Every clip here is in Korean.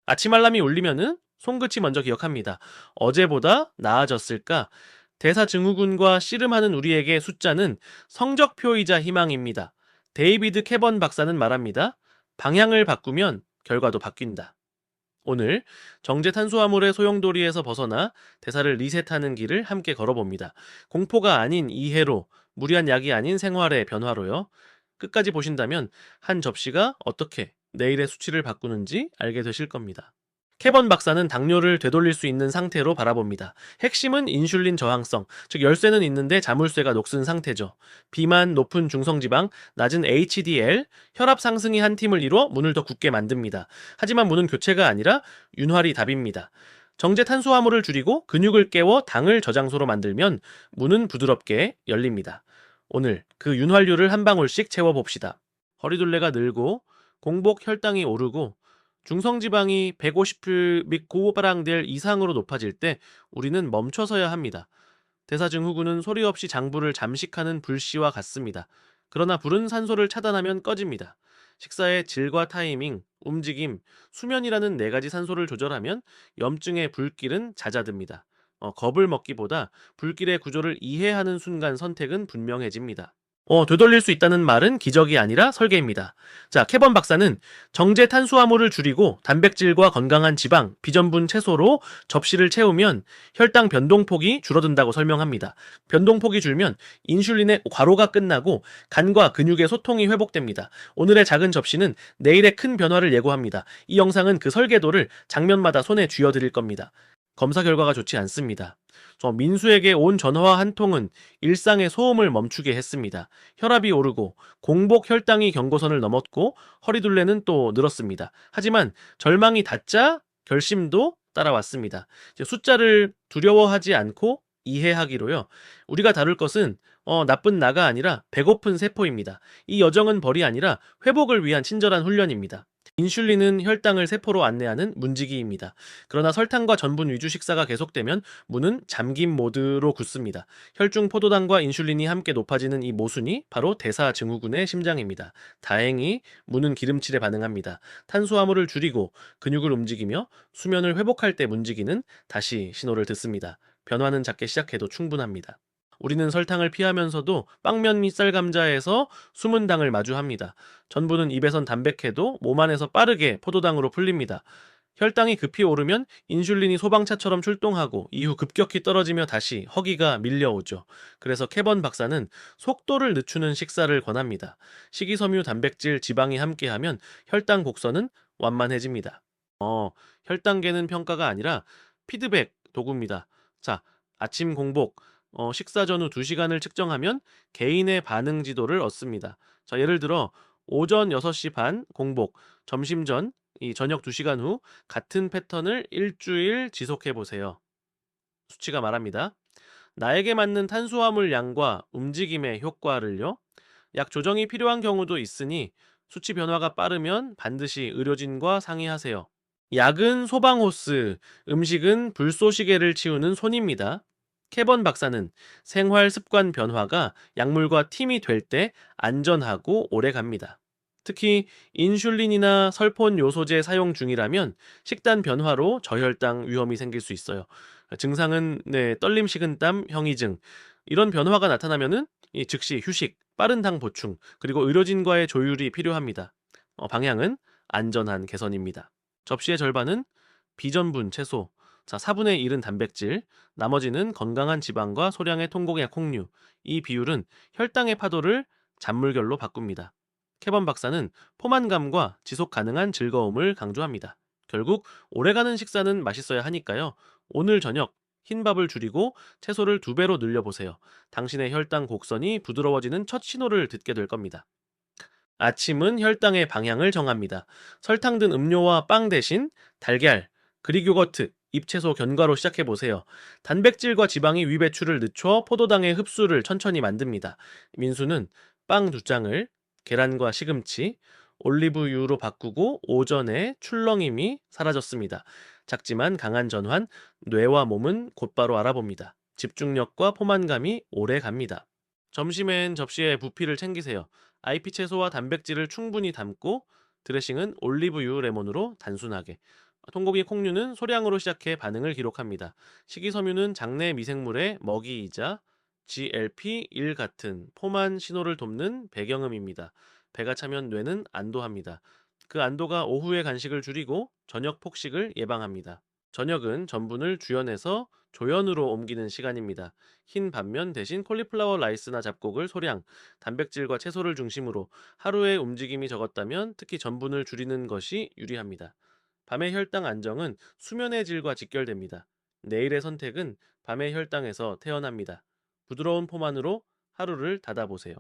아침 알람이 울리면은 손끝이 먼저 기억합니다. 어제보다 나아졌을까? 대사 증후군과 씨름하는 우리에게 숫자는 성적표이자 희망입니다. 데이비드 캐번 박사는 말합니다. 방향을 바꾸면 결과도 바뀐다. 오늘 정제 탄수화물의 소용돌이에서 벗어나 대사를 리셋하는 길을 함께 걸어봅니다. 공포가 아닌 이해로, 무리한 약이 아닌 생활의 변화로요. 끝까지 보신다면 한 접시가 어떻게 내일의 수치를 바꾸는지 알게 되실 겁니다. 캐번 박사는 당뇨를 되돌릴 수 있는 상태로 바라봅니다. 핵심은 인슐린 저항성, 즉 열쇠는 있는데 자물쇠가 녹슨 상태죠. 비만, 높은 중성지방, 낮은 HDL, 혈압 상승이 한 팀을 이뤄 문을 더 굳게 만듭니다. 하지만 문은 교체가 아니라 윤활이 답입니다. 정제 탄수화물을 줄이고 근육을 깨워 당을 저장소로 만들면 문은 부드럽게 열립니다. 오늘 그 윤활유를 한 방울씩 채워봅시다. 허리둘레가 늘고 공복 혈당이 오르고 중성지방이 150mg 이상으로 높아질 때 우리는 멈춰서야 합니다. 대사증후군은 소리 없이 장부를 잠식하는 불씨와 같습니다. 그러나 불은 산소를 차단하면 꺼집니다. 식사의 질과 타이밍, 움직임, 수면이라는 네 가지 산소를 조절하면 염증의 불길은 잦아듭니다. 겁을 먹기보다 불길의 구조를 이해하는 순간 선택은 분명해집니다. 되돌릴 수 있다는 말은 기적이 아니라 설계입니다. 자, 캐번 박사는 정제 탄수화물을 줄이고 단백질과 건강한 지방, 비전분 채소로 접시를 채우면 혈당 변동폭이 줄어든다고 설명합니다. 변동폭이 줄면 인슐린의 과로가 끝나고 간과 근육의 소통이 회복됩니다. 오늘의 작은 접시는 내일의 큰 변화를 예고합니다. 이 영상은 그 설계도를 장면마다 손에 쥐어드릴 겁니다. 검사 결과가 좋지 않습니다. 저 민수에게 온 전화 한 통은 일상의 소음을 멈추게 했습니다. 혈압이 오르고 공복 혈당이 경고선을 넘었고 허리둘레는 또 늘었습니다. 하지만 절망이 닿자 결심도 따라왔습니다. 이제 숫자를 두려워하지 않고 이해하기로요. 우리가 다룰 것은 나쁜 나가 아니라 배고픈 세포입니다. 이 여정은 벌이 아니라 회복을 위한 친절한 훈련입니다. 인슐린은 혈당을 세포로 안내하는 문지기입니다. 그러나 설탕과 전분 위주 식사가 계속되면 문은 잠김 모드로 굳습니다. 혈중 포도당과 인슐린이 함께 높아지는 이 모순이 바로 대사증후군의 심장입니다. 다행히 문은 기름칠에 반응합니다. 탄수화물을 줄이고 근육을 움직이며 수면을 회복할 때 문지기는 다시 신호를 듣습니다. 변화는 작게 시작해도 충분합니다. 우리는 설탕을 피하면서도 빵면 및 쌀감자에서 숨은 당을 마주합니다. 전분은 입에선 담백해도 몸 안에서 빠르게 포도당으로 풀립니다. 혈당이 급히 오르면 인슐린이 소방차처럼 출동하고 이후 급격히 떨어지며 다시 허기가 밀려오죠. 그래서 캐번 박사는 속도를 늦추는 식사를 권합니다. 식이섬유, 단백질, 지방이 함께하면 혈당 곡선은 완만해집니다. 혈당계는 평가가 아니라 피드백 도구입니다. 자, 아침 공복, 식사 전후 2시간을 측정하면 개인의 반응 지도를 얻습니다. 자, 예를 들어 오전 6시 반 공복, 점심 전, 이 저녁 2시간 후 같은 패턴을 일주일 지속해 보세요. 수치가 말합니다. 나에게 맞는 탄수화물 양과 움직임의 효과를요. 약 조정이 필요한 경우도 있으니 수치 변화가 빠르면 반드시 의료진과 상의하세요. 약은 소방호스, 음식은 불쏘시개를 치우는 손입니다. 캐번 박사는 생활 습관 변화가 약물과 팀이 될 때 안전하고 오래 갑니다. 특히 인슐린이나 설폰 요소제 사용 중이라면 식단 변화로 저혈당 위험이 생길 수 있어요. 증상은 떨림 식은땀, 형이증. 이런 변화가 나타나면은 즉시 휴식, 빠른 당 보충, 그리고 의료진과의 조율이 필요합니다. 방향은 안전한 개선입니다. 접시의 절반은 비전분 채소, 자 4분의 1은 단백질, 나머지는 건강한 지방과 소량의 통곡약 콩류. 이 비율은 혈당의 파도를 잔물결로 바꿉니다. 캐번 박사는 포만감과 지속 가능한 즐거움을 강조합니다. 결국 오래가는 식사는 맛있어야 하니까요. 오늘 저녁 흰밥을 줄이고 채소를 2배로 늘려보세요. 당신의 혈당 곡선이 부드러워지는 첫 신호를 듣게 될 겁니다. 아침은 혈당의 방향을 정합니다. 설탕 든 음료와 빵 대신 달걀, 그릭 요거트, 잎채소 견과로 시작해보세요. 단백질과 지방이 위 배출을 늦춰 포도당의 흡수를 천천히 만듭니다. 민수는 빵 2장을 계란과 시금치, 올리브유로 바꾸고 오전에 출렁임이 사라졌습니다. 작지만 강한 전환, 뇌와 몸은 곧바로 알아봅니다. 집중력과 포만감이 오래 갑니다. 점심엔 접시에 부피를 챙기세요. IP 채소와 단백질을 충분히 담고 드레싱은 올리브유 레몬으로 단순하게. 통곡이 콩류는 소량으로 시작해 반응을 기록합니다. 식이섬유는 장내 미생물의 먹이이자 GLP-1 같은 포만 신호를 돕는 배경음입니다. 배가 차면 뇌는 안도합니다. 그 안도가 오후의 간식을 줄이고 저녁 폭식을 예방합니다. 저녁은 전분을 주연에서 조연으로 옮기는 시간입니다. 흰 반면 대신 콜리플라워 라이스나 잡곡을 소량, 단백질과 채소를 중심으로 하루의 움직임이 적었다면 특히 전분을 줄이는 것이 유리합니다. 밤의 혈당 안정은 수면의 질과 직결됩니다. 내일의 선택은 밤의 혈당에서 태어납니다. 부드러운 포만으로 하루를 닫아보세요.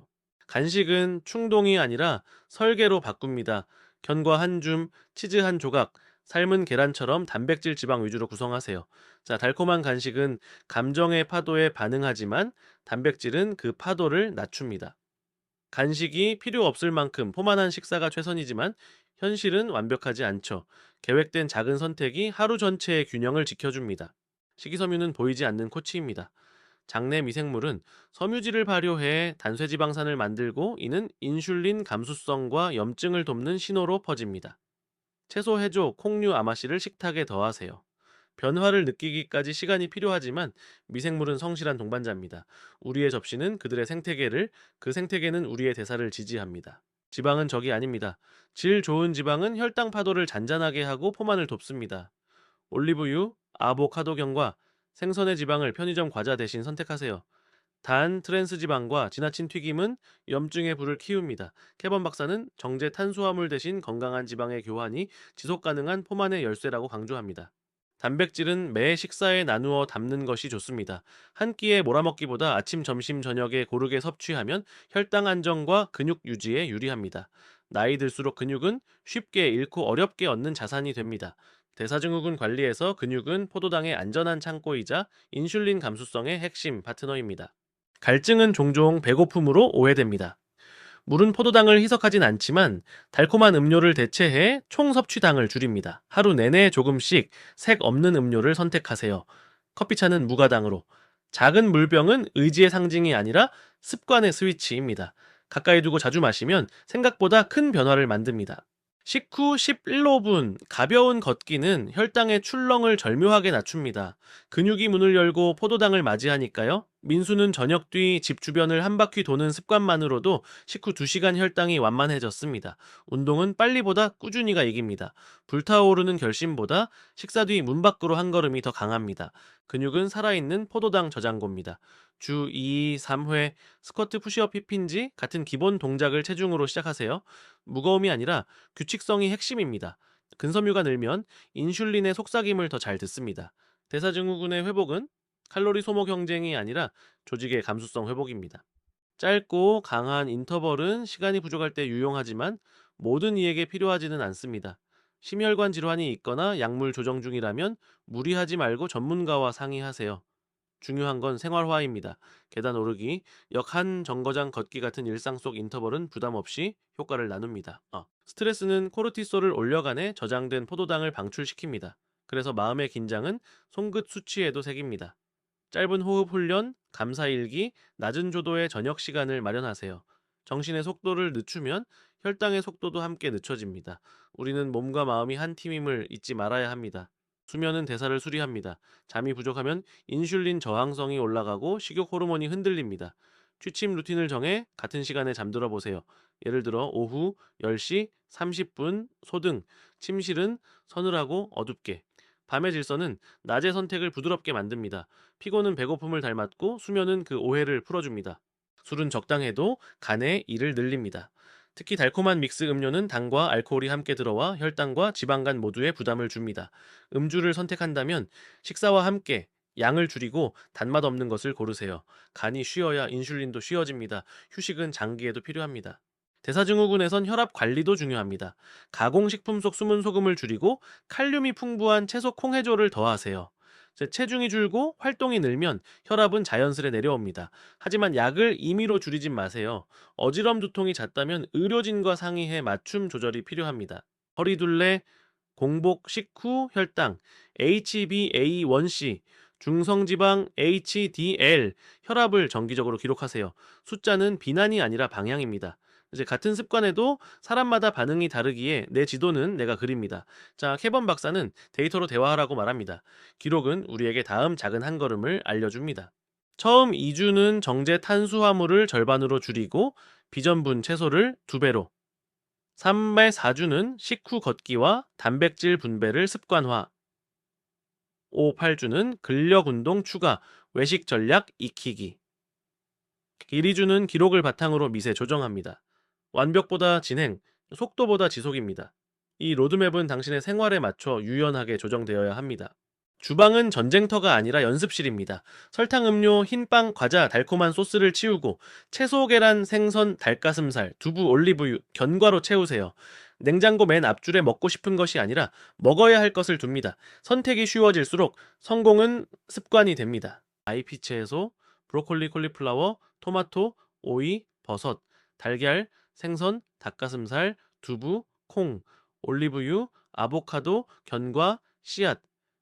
간식은 충동이 아니라 설계로 바꿉니다. 견과 한 줌, 치즈 한 조각, 삶은 계란처럼 단백질 지방 위주로 구성하세요. 자, 달콤한 간식은 감정의 파도에 반응하지만 단백질은 그 파도를 낮춥니다. 간식이 필요 없을 만큼 포만한 식사가 최선이지만 현실은 완벽하지 않죠. 계획된 작은 선택이 하루 전체의 균형을 지켜줍니다. 식이섬유는 보이지 않는 코치입니다. 장내 미생물은 섬유질을 발효해 단쇄지방산을 만들고 이는 인슐린 감수성과 염증을 돕는 신호로 퍼집니다. 채소 해조, 콩류, 아마씨를 식탁에 더하세요. 변화를 느끼기까지 시간이 필요하지만 미생물은 성실한 동반자입니다. 우리의 접시는 그들의 생태계를, 그 생태계는 우리의 대사를 지지합니다. 지방은 적이 아닙니다. 질 좋은 지방은 혈당 파도를 잔잔하게 하고 포만을 돕습니다. 올리브유, 아보카도경과 생선의 지방을 편의점 과자 대신 선택하세요. 단, 트랜스 지방과 지나친 튀김은 염증의 불을 키웁니다. 캐번 박사는 정제 탄수화물 대신 건강한 지방의 교환이 지속 가능한 포만의 열쇠라고 강조합니다. 단백질은 매 식사에 나누어 담는 것이 좋습니다. 한 끼에 몰아먹기보다 아침, 점심, 저녁에 고르게 섭취하면 혈당 안정과 근육 유지에 유리합니다. 나이 들수록 근육은 쉽게 잃고 어렵게 얻는 자산이 됩니다. 대사증후군 관리에서 근육은 포도당의 안전한 창고이자 인슐린 감수성의 핵심 파트너입니다. 갈증은 종종 배고픔으로 오해됩니다. 물은 포도당을 희석하진 않지만 달콤한 음료를 대체해 총 섭취당을 줄입니다. 하루 내내 조금씩 색 없는 음료를 선택하세요. 커피차는 무가당으로. 작은 물병은 의지의 상징이 아니라 습관의 스위치입니다. 가까이 두고 자주 마시면 생각보다 큰 변화를 만듭니다. 식후 11호분 가벼운 걷기는 혈당의 출렁을 절묘하게 낮춥니다. 근육이 문을 열고 포도당을 맞이하니까요. 민수는 저녁 뒤 집 주변을 한 바퀴 도는 습관만으로도 식후 2시간 혈당이 완만해졌습니다. 운동은 빨리보다 꾸준히가 이깁니다. 불타오르는 결심보다 식사 뒤 문 밖으로 한 걸음이 더 강합니다. 근육은 살아있는 포도당 저장고입니다. 주 2, 3회 스쿼트, 푸시업, 힙힌지 같은 기본 동작을 체중으로 시작하세요. 무거움이 아니라 규칙성이 핵심입니다. 근섬유가 늘면 인슐린의 속삭임을 더 잘 듣습니다. 대사증후군의 회복은 칼로리 소모 경쟁이 아니라 조직의 감수성 회복입니다. 짧고 강한 인터벌은 시간이 부족할 때 유용하지만 모든 이에게 필요하지는 않습니다. 심혈관 질환이 있거나 약물 조정 중이라면 무리하지 말고 전문가와 상의하세요. 중요한 건 생활화입니다. 계단 오르기, 역 한 정거장 걷기 같은 일상 속 인터벌은 부담 없이 효과를 나눕니다. 스트레스는 코르티솔을 올려가네 저장된 포도당을 방출시킵니다. 그래서 마음의 긴장은 손끝 수치에도 새깁니다. 짧은 호흡 훈련, 감사일기, 낮은 조도의 저녁 시간을 마련하세요. 정신의 속도를 늦추면 혈당의 속도도 함께 늦춰집니다. 우리는 몸과 마음이 한 팀임을 잊지 말아야 합니다. 수면은 대사를 수리합니다. 잠이 부족하면 인슐린 저항성이 올라가고 식욕 호르몬이 흔들립니다. 취침 루틴을 정해 같은 시간에 잠들어 보세요. 예를 들어 오후 10시 30분 소등, 침실은 서늘하고 어둡게. 밤의 질서는 낮의 선택을 부드럽게 만듭니다. 피곤은 배고픔을 닮았고 수면은 그 오해를 풀어줍니다. 술은 적당해도 간에 이를 늘립니다. 특히 달콤한 믹스 음료는 당과 알코올이 함께 들어와 혈당과 지방간 모두에 부담을 줍니다. 음주를 선택한다면 식사와 함께 양을 줄이고 단맛 없는 것을 고르세요. 간이 쉬어야 인슐린도 쉬어집니다. 휴식은 장기에도 필요합니다. 대사증후군에선 혈압 관리도 중요합니다. 가공식품 속 숨은 소금을 줄이고 칼륨이 풍부한 채소 콩해조를 더하세요. 체중이 줄고 활동이 늘면 혈압은 자연스레 내려옵니다. 하지만 약을 임의로 줄이진 마세요. 어지럼 두통이 잦다면 의료진과 상의해 맞춤 조절이 필요합니다. 허리둘레, 공복 식후 혈당, HbA1c, 중성지방 HDL, 혈압을 정기적으로 기록하세요. 숫자는 비난이 아니라 방향입니다. 이제 같은 습관에도 사람마다 반응이 다르기에 내 지도는 내가 그립니다. 자, 캐번 박사는 데이터로 대화하라고 말합니다. 기록은 우리에게 다음 작은 한 걸음을 알려줍니다. 처음 2주는 정제 탄수화물을 절반으로 줄이고 비전분 채소를 2배로, 3의 4주는 식후 걷기와 단백질 분배를 습관화, 5, 8주는 근력 운동 추가, 외식 전략 익히기. 1, 2주는 기록을 바탕으로 미세 조정합니다. 완벽보다 진행, 속도보다 지속입니다. 이 로드맵은 당신의 생활에 맞춰 유연하게 조정되어야 합니다. 주방은 전쟁터가 아니라 연습실입니다. 설탕, 음료, 흰빵, 과자, 달콤한 소스를 치우고 채소, 계란, 생선, 닭가슴살, 두부, 올리브유, 견과로 채우세요. 냉장고 맨 앞줄에 먹고 싶은 것이 아니라 먹어야 할 것을 둡니다. 선택이 쉬워질수록 성공은 습관이 됩니다. 아이피 채소, 브로콜리, 콜리플라워, 토마토, 오이, 버섯, 달걀, 생선, 닭가슴살, 두부, 콩, 올리브유, 아보카도, 견과, 씨앗,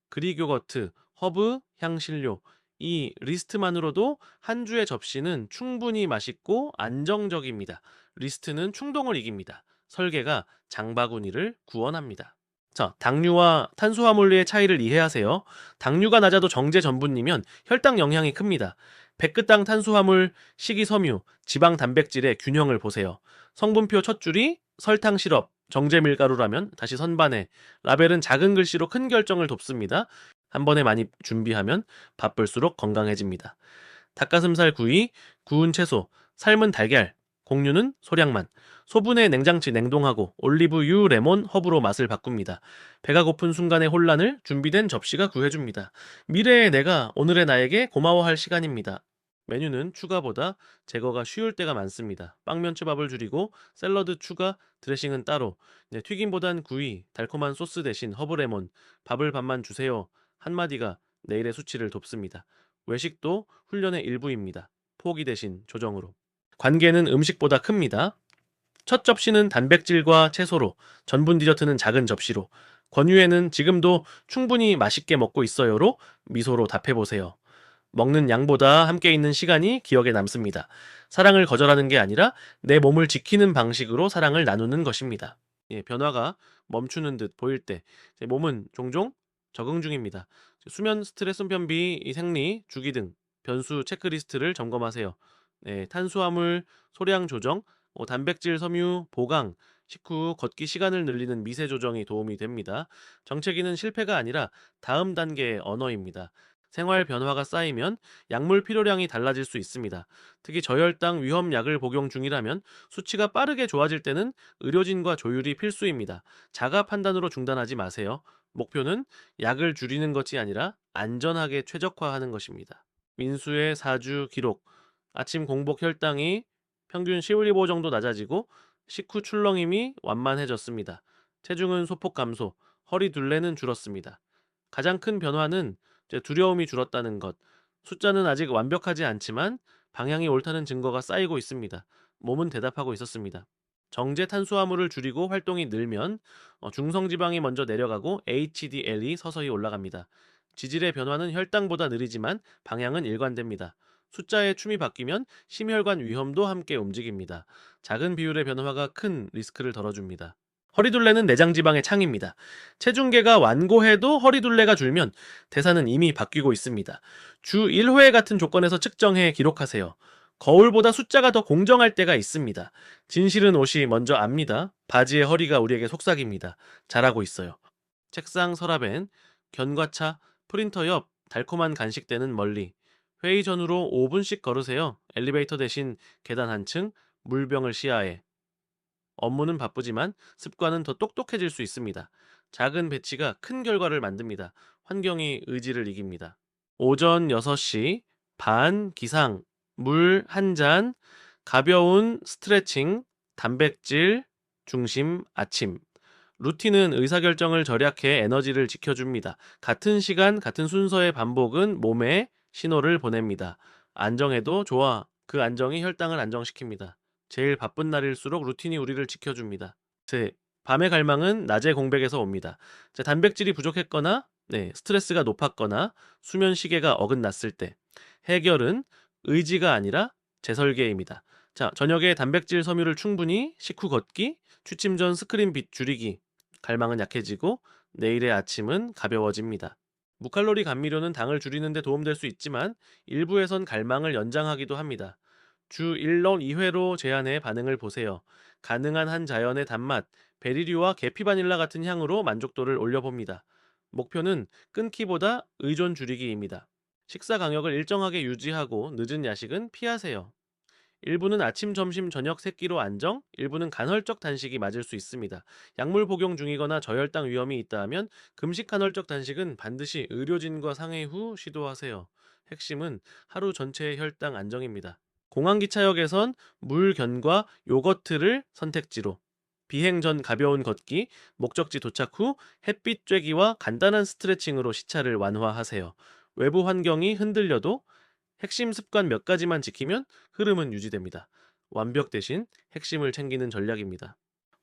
그릭 요거트, 허브, 향신료. 이 리스트만으로도 한 주의 접시는 충분히 맛있고 안정적입니다. 리스트는 충동을 이깁니다. 설계가 장바구니를 구원합니다. 자, 당류와 탄수화물의 차이를 이해하세요. 당류가 낮아도 정제 전분이면 혈당 영향이 큽니다. 100g 탄수화물, 식이섬유, 지방 단백질의 균형을 보세요. 성분표 첫 줄이 설탕 시럽, 정제 밀가루라면 다시 선반에, 라벨은 작은 글씨로 큰 결정을 돕습니다. 한 번에 많이 준비하면 바쁠수록 건강해집니다. 닭가슴살 구이, 구운 채소, 삶은 달걀, 곡류는 소량만, 소분해 냉장치 냉동하고 올리브유, 레몬, 허브로 맛을 바꿉니다. 배가 고픈 순간의 혼란을 준비된 접시가 구해줍니다. 미래의 내가 오늘의 나에게 고마워할 시간입니다. 메뉴는 추가보다 제거가 쉬울 때가 많습니다. 빵면치밥을 줄이고 샐러드 추가, 드레싱은 따로. 튀김보단 구이, 달콤한 소스 대신 허브 레몬, 밥을 반만 주세요. 한마디가 내일의 수치를 돕습니다. 외식도 훈련의 일부입니다. 포기 대신 조정으로. 관계는 음식보다 큽니다. 첫 접시는 단백질과 채소로, 전분 디저트는 작은 접시로, 권유에는 지금도 충분히 맛있게 먹고 있어요로 미소로 답해보세요. 먹는 양보다 함께 있는 시간이 기억에 남습니다. 사랑을 거절하는 게 아니라 내 몸을 지키는 방식으로 사랑을 나누는 것입니다. 변화가 멈추는 듯 보일 때 제 몸은 종종 적응 중입니다. 수면, 스트레스, 변비, 생리, 주기 등 변수 체크리스트를 점검하세요. 탄수화물 소량 조정, 단백질, 섬유, 보강, 식후 걷기 시간을 늘리는 미세 조정이 도움이 됩니다. 정체기는 실패가 아니라 다음 단계의 언어입니다. 생활 변화가 쌓이면 약물 필요량이 달라질 수 있습니다. 특히 저혈당 위험약을 복용 중이라면 수치가 빠르게 좋아질 때는 의료진과 조율이 필수입니다. 자가 판단으로 중단하지 마세요. 목표는 약을 줄이는 것이 아니라 안전하게 최적화하는 것입니다. 민수의 4주 기록. 아침 공복 혈당이 평균 15 정도 낮아지고 식후 출렁임이 완만해졌습니다. 체중은 소폭 감소, 허리 둘레는 줄었습니다. 가장 큰 변화는 이제 두려움이 줄었다는 것. 숫자는 아직 완벽하지 않지만 방향이 옳다는 증거가 쌓이고 있습니다. 몸은 대답하고 있었습니다. 정제 탄수화물을 줄이고 활동이 늘면 중성지방이 먼저 내려가고 HDL이 서서히 올라갑니다. 지질의 변화는 혈당보다 느리지만 방향은 일관됩니다. 숫자의 춤이 바뀌면 심혈관 위험도 함께 움직입니다. 작은 비율의 변화가 큰 리스크를 덜어줍니다. 허리둘레는 내장지방의 창입니다. 체중계가 완고해도 허리둘레가 줄면 대사는 이미 바뀌고 있습니다. 주 1회 같은 조건에서 측정해 기록하세요. 거울보다 숫자가 더 공정할 때가 있습니다. 진실은 옷이 먼저 압니다. 바지의 허리가 우리에게 속삭입니다. 잘하고 있어요. 책상 서랍엔 견과차, 프린터 옆 달콤한 간식대는 멀리. 회의 전후로 5분씩 걸으세요. 엘리베이터 대신 계단 한층, 물병을 시야에. 업무는 바쁘지만 습관은 더 똑똑해질 수 있습니다. 작은 배치가 큰 결과를 만듭니다. 환경이 의지를 이깁니다. 오전 6시, 반 기상, 물 한 잔, 가벼운 스트레칭, 단백질, 중심, 아침. 루틴은 의사결정을 절약해 에너지를 지켜줍니다. 같은 시간, 같은 순서의 반복은 몸에 신호를 보냅니다. 안정해도 좋아. 그 안정이 혈당을 안정시킵니다. 제일 바쁜 날일수록 루틴이 우리를 지켜줍니다. 밤의 갈망은 낮의 공백에서 옵니다. 단백질이 부족했거나 스트레스가 높았거나 수면 시계가 어긋났을 때 해결은 의지가 아니라 재설계입니다. 자, 저녁에 단백질 섬유를 충분히, 식후 걷기, 취침 전 스크린 빛 줄이기. 갈망은 약해지고 내일의 아침은 가벼워집니다. 무칼로리 감미료는 당을 줄이는 데 도움될 수 있지만 일부에선 갈망을 연장하기도 합니다. 주 1론 2회로 제한해 반응을 보세요. 가능한 한 자연의 단맛, 베리류와 계피 바닐라 같은 향으로 만족도를 올려봅니다. 목표는 끊기보다 의존 줄이기입니다. 식사 강역을 일정하게 유지하고 늦은 야식은 피하세요. 일부는 아침, 점심, 저녁 3끼로 안정, 일부는 간헐적 단식이 맞을 수 있습니다. 약물 복용 중이거나 저혈당 위험이 있다 하면 금식 간헐적 단식은 반드시 의료진과 상의 후 시도하세요. 핵심은 하루 전체의 혈당 안정입니다. 공항기차역에선 물견과 요거트를 선택지로, 비행 전 가벼운 걷기, 목적지 도착 후 햇빛 쬐기와 간단한 스트레칭으로 시차를 완화하세요. 외부 환경이 흔들려도 핵심 습관 몇 가지만 지키면 흐름은 유지됩니다. 완벽 대신 핵심을 챙기는 전략입니다.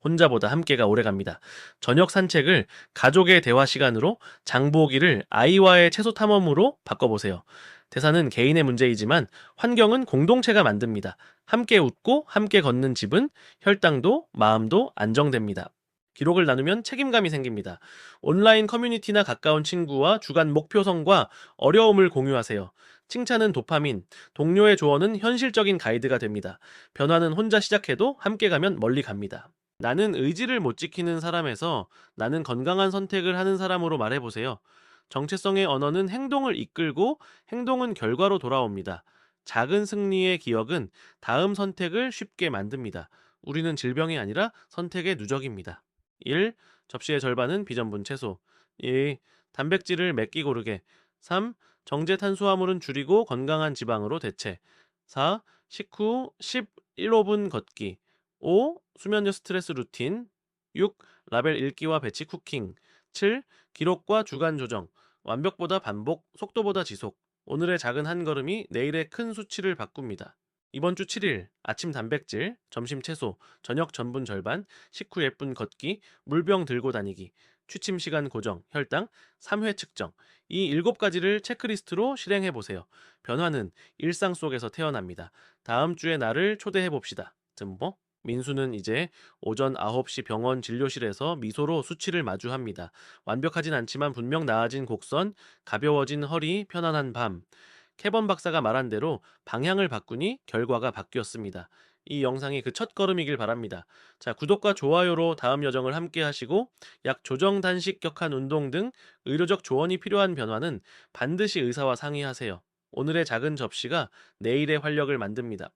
혼자보다 함께가 오래갑니다. 저녁 산책을 가족의 대화 시간으로, 장보기를 아이와의 채소 탐험으로 바꿔보세요. 대사는 개인의 문제이지만 환경은 공동체가 만듭니다. 함께 웃고 함께 걷는 집은 혈당도 마음도 안정됩니다. 기록을 나누면 책임감이 생깁니다. 온라인 커뮤니티나 가까운 친구와 주간 목표성과 어려움을 공유하세요. 칭찬은 도파민, 동료의 조언은 현실적인 가이드가 됩니다. 변화는 혼자 시작해도 함께 가면 멀리 갑니다. 나는 의지를 못 지키는 사람에서 나는 건강한 선택을 하는 사람으로 말해보세요. 정체성의 언어는 행동을 이끌고 행동은 결과로 돌아옵니다. 작은 승리의 기억은 다음 선택을 쉽게 만듭니다. 우리는 질병이 아니라 선택의 누적입니다. 1. 접시의 절반은 비전분 채소. 2. 단백질을 몇 끼 고르게. 3. 정제 탄수화물은 줄이고 건강한 지방으로 대체. 4. 식후 11호분 걷기. 5. 수면 후 스트레스 루틴. 6. 라벨 읽기와 배치 쿠킹. 7. 기록과 주간 조정. 완벽보다 반복, 속도보다 지속. 오늘의 작은 한 걸음이 내일의 큰 수치를 바꿉니다. 이번 주 7일 아침 단백질, 점심 채소, 저녁 전분 절반, 식후 예쁜 걷기, 물병 들고 다니기, 취침 시간 고정, 혈당 3회 측정. 이 7가지를 체크리스트로 실행해 보세요. 변화는 일상 속에서 태어납니다. 다음 주에 나를 초대해 봅시다. 뭐? 민수는 이제 오전 9시 병원 진료실에서 미소로 수치를 마주합니다. 완벽하진 않지만 분명 나아진 곡선, 가벼워진 허리, 편안한 밤. 캐번 박사가 말한 대로 방향을 바꾸니 결과가 바뀌었습니다. 이 영상이 그 첫 걸음이길 바랍니다. 자, 구독과 좋아요로 다음 여정을 함께 하시고 약 조정 단식 격한 운동 등 의료적 조언이 필요한 변화는 반드시 의사와 상의하세요. 오늘의 작은 접시가 내일의 활력을 만듭니다.